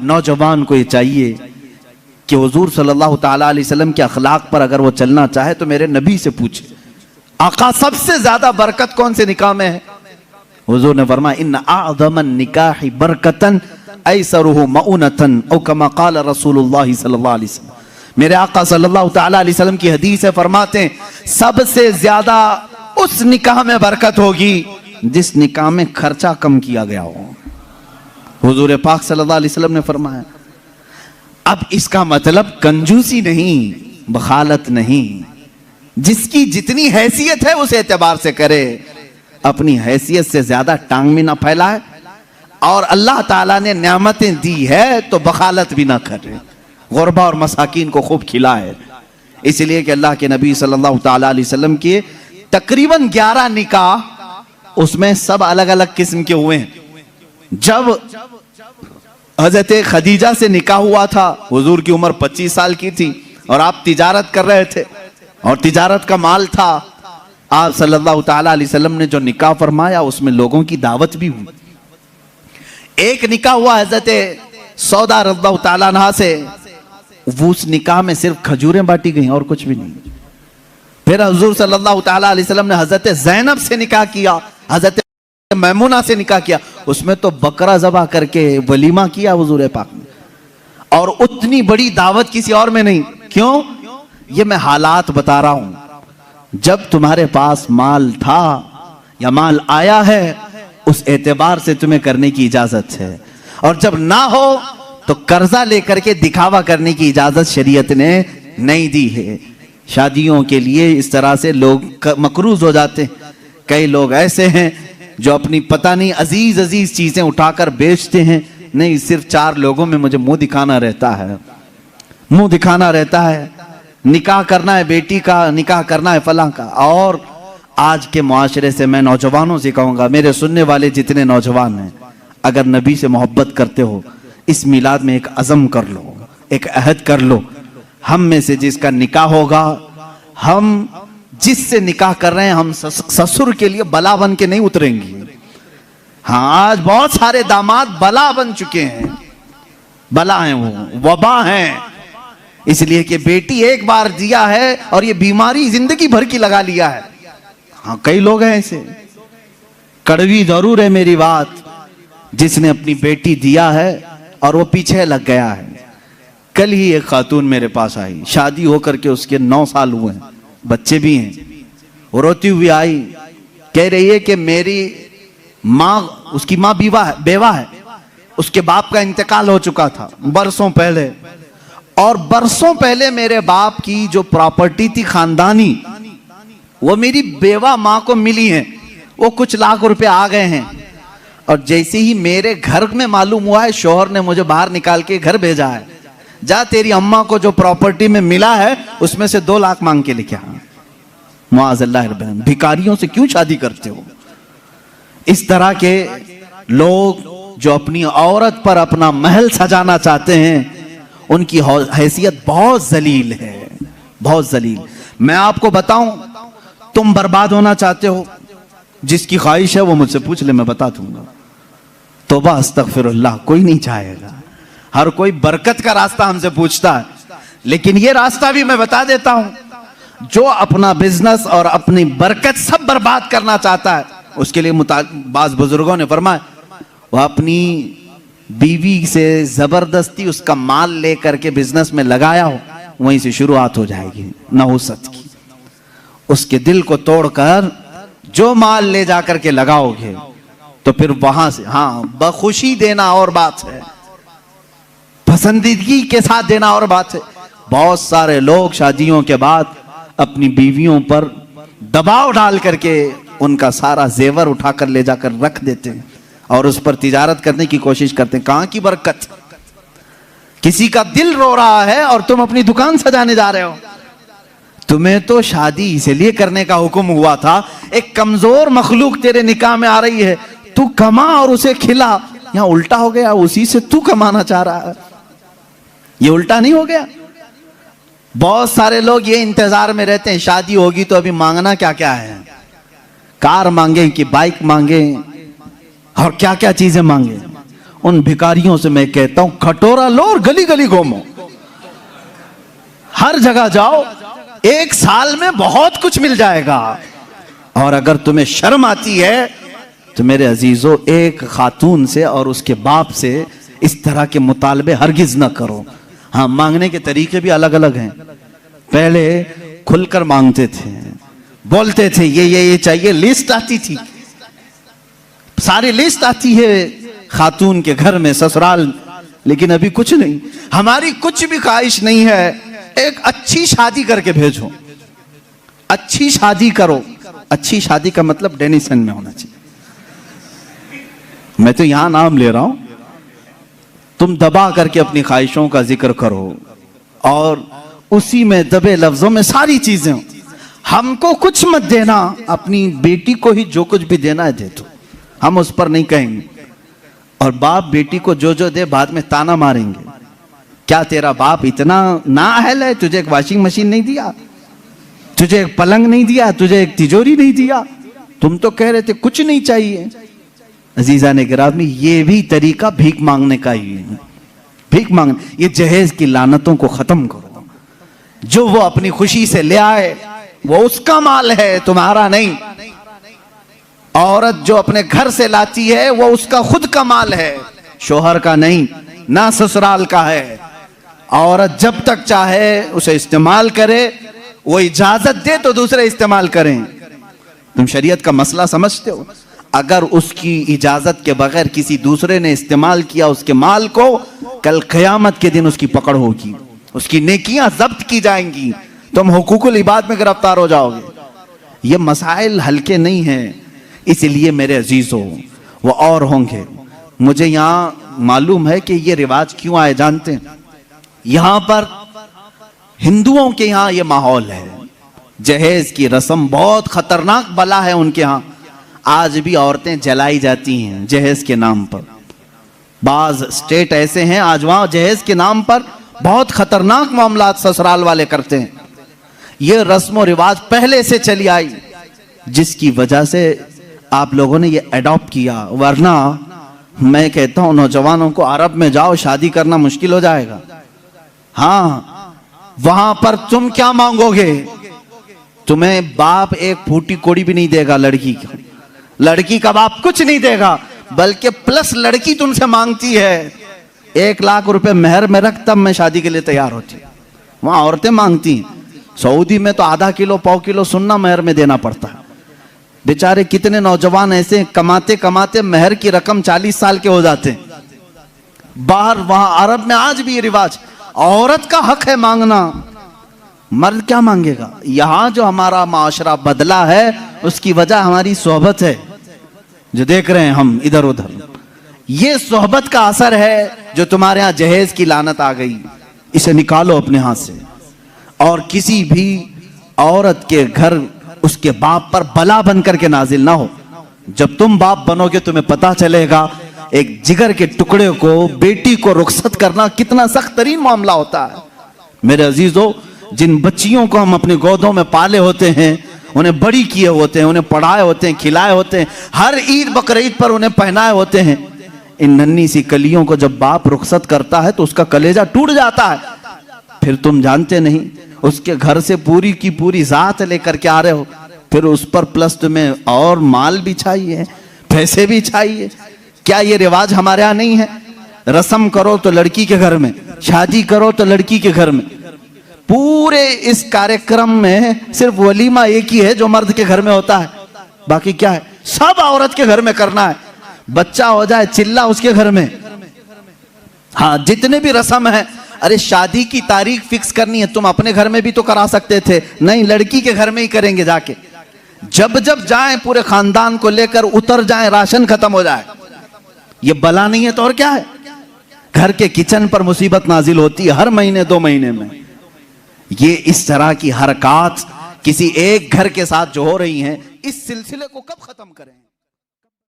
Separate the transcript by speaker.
Speaker 1: नौजवान को ये चाहिए कि हुजूर सल्लल्लाहु ताला अलैहि वसल्लम के अखलाक पर अगर वो चलना चाहे तो मेरे नबी से पूछे, आका सबसे ज्यादा बरकत कौन से निकाह में है? हुजूर ने फरमाया इन्ना अअज़मन निकाहि बरकतन ऐसरुहु मऊनतन औ कमा क़ाल रसूलुल्लाह सल्लल्लाहु अलैहि वसल्लम। मेरे आका सल्लल्लाहु ताला अलैहि वसल्लम की हदीस है, फरमाते हैं सबसे ज्यादा उस निकाह में बरकत होगी जिस निकाह में खर्चा कम किया गया हो। हुजूर पाक सल्लल्लाहु अलैहि वसल्लम ने फरमाया। अब इसका मतलब कंजूसी नहीं, बखालत नहीं, जिसकी जितनी हैसियत है उस एतबार से करे, अपनी हैसियत से ज्यादा टांग में ना फैलाए, और अल्लाह ताला ने नेमतें दी है तो बखालत भी ना करे, गुरबा और मसाकीन को खूब खिलाए। इसलिए कि अल्लाह के नबी सल्लल्लाहु ताला अलैहि वसल्लम के तकरीबन 11 निकाह, उसमें सब अलग अलग किस्म के हुए हैं। जब हजरत खदीजा से निकाह हुआ था, हुजूर की उम्र 25 साल की थी और आप तिजारत कर रहे थे और तिजारत का माल था। आप सल्लल्लाहु ताला अलैहि वसल्लम ने जो निकाह फरमाया उसमें लोगों की दावत भी हुई। एक निकाह हुआ हजरत सौदा रज़ियल्लाहु ताला अन्हा से, वो उस निकाह में सिर्फ खजूरें बांटी गई और कुछ भी नहीं। फिर हुजूर सल्लल्लाहु ताला अलैहि वसल्लम ने हजरत ज़ैनब से निकाह किया, हजरत मैमुना से निकाह किया, उसमें तो बकरा ज़बह करके वलीमा किया हुजूर पाक ने, और उतनी बड़ी दावत किसी और में नहीं। क्यों? ये मैं हालात बता रहा हूं। जब तुम्हारे पास माल था या माल आया है उस एतबार से तुम्हें करने की इजाजत है, और जब ना हो तो कर्जा लेकर के दिखावा करने की इजाजत शरीयत ने नहीं दी है। शादियों के लिए इस तरह से लोग मकरूज हो जाते हैं। कई लोग ऐसे हैं जो अपनी पता नहीं अजीज अजीज चीजें उठाकर बेचते हैं, नहीं सिर्फ 4 लोगों में मुझे मुंह दिखाना रहता है, मुंह दिखाना रहता है, निकाह करना है बेटी का, निकाह करना है फलां का। और आज के मुआशरे से मैं नौजवानों से कहूंगा, मेरे सुनने वाले जितने नौजवान हैं, अगर नबी से मोहब्बत करते हो इस मिलाद में एक अज़म कर लो, एक अहद कर लो, हम में से जिसका निकाह होगा, हम जिससे निकाह कर रहे हैं, हम ससुर के लिए बला बन के नहीं उतरेंगे। हाँ, आज बहुत सारे दामाद बला बन चुके हैं, बला हैं, वो वबा हैं, इसलिए कि बेटी एक बार दिया है और ये बीमारी जिंदगी भर की लगा लिया है। हाँ, कई लोग हैं ऐसे। कड़वी जरूर है मेरी बात, जिसने अपनी बेटी दिया है और वो पीछे लग गया है। कल ही एक खातून मेरे पास आई, शादी होकर के उसके 9 साल हुए हैं, बच्चे भी हैं। वो रोती हुई आई, कह रही है कि मेरी माँ, उसकी माँ बेवा है, उसके बाप का इंतकाल हो चुका था बरसों पहले, और बरसों पहले मेरे बाप की जो प्रॉपर्टी थी खानदानी, वो मेरी बेवा माँ को मिली है। वो कुछ लाख रुपए आ गए हैं, और जैसे ही मेरे घर में मालूम हुआ है, शोहर ने मुझे बाहर निकाल के घर भेजा है, जा तेरी अम्मा को जो प्रॉपर्टी में मिला है उसमें से 2 लाख मांग के लेके आ। मुआज़ल्लाह, भिखारियों से क्यों शादी करते हो? इस तरह के लोग जो अपनी औरत पर अपना महल सजाना चाहते हैं, उनकी हैसियत बहुत जलील है, बहुत जलील। मैं आपको बताऊं, तुम बर्बाद होना चाहते हो, जिसकी ख्वाहिश है वो मुझसे पूछ ले, मैं बता दूंगा। तौबा अस्तगफिरुल्लाह, कोई नहीं चाहेगा। हर कोई बरकत का रास्ता हमसे पूछता है, लेकिन ये रास्ता भी मैं बता देता हूं। जो अपना बिजनेस और अपनी बरकत सब बर्बाद करना चाहता है, उसके लिए बाज़ बुजुर्गों ने फरमाया, वह अपनी बीवी से जबरदस्ती उसका माल लेकर के बिजनेस में लगाया हो, वहीं से शुरुआत हो जाएगी नहुसत की। उसके दिल को तोड़कर जो माल ले जाकर के लगाओगे तो फिर वहां से, हाँ, बखुशी देना और बात है, पसंदीदगी के साथ देना और बात है। बहुत सारे लोग शादियों के बाद अपनी बीवियों पर दबाव डाल करके उनका सारा जेवर उठाकर ले जाकर रख देते हैं और उस पर तिजारत करने की कोशिश करते हैं। कहां की बरकत? किसी का दिल रो रहा है और तुम अपनी दुकान सजाने जा रहे हो। तुम्हें तो शादी इसलिए करने का हुक्म हुआ था, एक कमजोर मखलूक तेरे निकाह में आ रही है, तू कमा और उसे खिला। यहां उल्टा हो गया, उसी से तू कमाना चाह रहा है। ये उल्टा नहीं हो गया? बहुत सारे लोग ये इंतजार में रहते हैं, शादी होगी तो अभी मांगना क्या क्या है, कार मांगे कि बाइक मांगे और क्या क्या चीजें मांगे। उन भिखारियों से मैं कहता हूं कटोरा लो और गली गली घूमो, हर जगह जाओ, 1 साल में बहुत कुछ मिल जाएगा। और अगर तुम्हें शर्म आती है तो मेरे अजीजों, एक खातून से और उसके बाप से इस तरह के मुतालबे हरगिज ना करो। हाँ, मांगने के तरीके भी अलग अलग हैं। पहले खुलकर मांगते थे, बोलते थे ये चाहिए, लिस्ट आती थी, सारी लिस्ट आती है खातून के घर में, ससुराल। लेकिन अभी कुछ नहीं, हमारी कुछ भी ख्वाहिश नहीं है, एक अच्छी शादी करके भेजो, अच्छी शादी करो। अच्छी शादी का मतलब डेनिसन में होना चाहिए। मैं तो यहां नाम ले रहा हूं, तुम दबा करके अपनी ख्वाहिशों का जिक्र करो और उसी में दबे लफ्जों में सारी चीजें हो। हमको कुछ मत देना, अपनी बेटी को ही जो कुछ भी देना है दे दो, हम उस पर नहीं कहेंगे। और बाप बेटी को जो जो दे बाद में ताना मारेंगे, क्या तेरा बाप इतना नाअहल है, तुझे एक वॉशिंग मशीन नहीं दिया, तुझे एक पलंग नहीं दिया, तुझे एक तिजोरी नहीं दिया, तुम तो कह रहे थे कुछ नहीं चाहिए। अजीजा ने गिरामी, ये भी तरीका भीख मांगने का ही है। भीख मांगने, ये जहेज की लानतों को खत्म करो। जो वो अपनी खुशी से ले आए वो उसका माल है, तुम्हारा नहीं। औरत जो अपने घर से लाती है वो उसका खुद का माल है, शोहर का नहीं, ना ससुराल का है। औरत जब तक चाहे उसे इस्तेमाल करे, वो इजाजत दे तो दूसरे इस्तेमाल करें। तुम शरीयत का मसला समझते हो? अगर उसकी इजाजत के बगैर किसी दूसरे ने इस्तेमाल किया उसके माल को, कल क़यामत के दिन उसकी पकड़ होगी, उसकी नेकियां जब्त की जाएंगी, तुम हुकूकुल इबाद में गिरफ्तार हो जाओगे। ये मसाइल हल्के नहीं हैं, इसलिए मेरे अजीजों वो और होंगे। मुझे यहाँ मालूम है कि ये रिवाज क्यों आए जानते हैं? यहाँ पर हिंदुओं के यहाँ ये माहौल है, जहेज की रस्म बहुत खतरनाक बला है उनके यहाँ। आज भी औरतें जलाई जाती हैं जहेज के नाम पर। बाज स्टेट ऐसे हैं आज वहां जहेज के नाम पर बहुत खतरनाक मामलात ससुराल वाले करते हैं। ये रस्म और रिवाज पहले से चली आई, जिसकी वजह से आप लोगों ने ये अडॉप्ट किया। वरना मैं कहता हूं नौजवानों को, अरब में जाओ, शादी करना मुश्किल हो जाएगा। हाँ, वहां पर तुम क्या मांगोगे? तुम्हें बाप एक फूटी कोड़ी भी नहीं देगा लड़की की, लड़की का बाप कुछ नहीं देगा, बल्कि प्लस लड़की तुमसे मांगती है 1 लाख रुपए मेहर में रख, तब मैं शादी के लिए तैयार होती। वहां औरतें मांगती हैं। सऊदी में तो आधा किलो पाव किलो सुन्ना मेहर में देना पड़ता है। बेचारे कितने नौजवान ऐसे कमाते कमाते मेहर की रकम 40 साल के हो जाते हैं। बाहर वहां अरब में आज भी ये रिवाज, औरत का हक है मांगना, मर्द क्या मांगेगा? यहां जो हमारा माशरा बदला है उसकी वजह हमारी सोहबत है, जो देख रहे हैं हम इधर उधर। ये सोहबत का असर है जो तुम्हारे यहां जहेज की लानत आ गई। इसे निकालो अपने हाथ से। और किसी भी औरत के घर उसके बाप पर बला बनकर के नाजिल ना हो। जब तुम बाप बनोगे तुम्हें पता चलेगा एक जिगर के टुकड़े को, बेटी को रुखसत करना कितना सख्त तरीन मामला होता है। मेरे अजीजों, जिन बच्चियों को हम अपने गोदों में पाले होते हैं, उन्हें बड़ी किए होते हैं, उन्हें पढ़ाए होते हैं, खिलाए होते हैं, हर ईद बकरीद पर उन्हें पहनाए होते हैं, इन नन्ही सी कलियों को जब बाप रुखसत करता है तो उसका कलेजा टूट जाता है। फिर तुम जानते नहीं, उसके घर से पूरी की पूरी जात लेकर के आ रहे हो, फिर उस पर प्लस तुम्हें और माल भी चाहिए, पैसे भी चाहिए। क्या ये रिवाज हमारे यहाँ नहीं है? रस्म करो तो लड़की के घर में, शादी करो तो लड़की के घर में। पूरे इस कार्यक्रम में सिर्फ वलीमा एक ही है जो मर्द के घर में होता है, बाकी क्या है? सब औरत के घर में करना है। बच्चा हो जाए चिल्ला उसके घर में। हाँ, जितने भी रस्म है, अरे शादी की तारीख फिक्स करनी है, तुम अपने घर में भी तो करा सकते थे, नहीं लड़की के घर में ही करेंगे जाके। जब जब जाएं पूरे खानदान को लेकर उतर जाएं, राशन खत्म हो जाए। ये बला नहीं है तो और क्या है? घर के किचन पर मुसीबत नाजिल होती है हर महीने 2 महीने में। ये इस तरह की हरकत किसी एक घर के साथ जो हो रही हैं, इस सिलसिले को कब खत्म करें?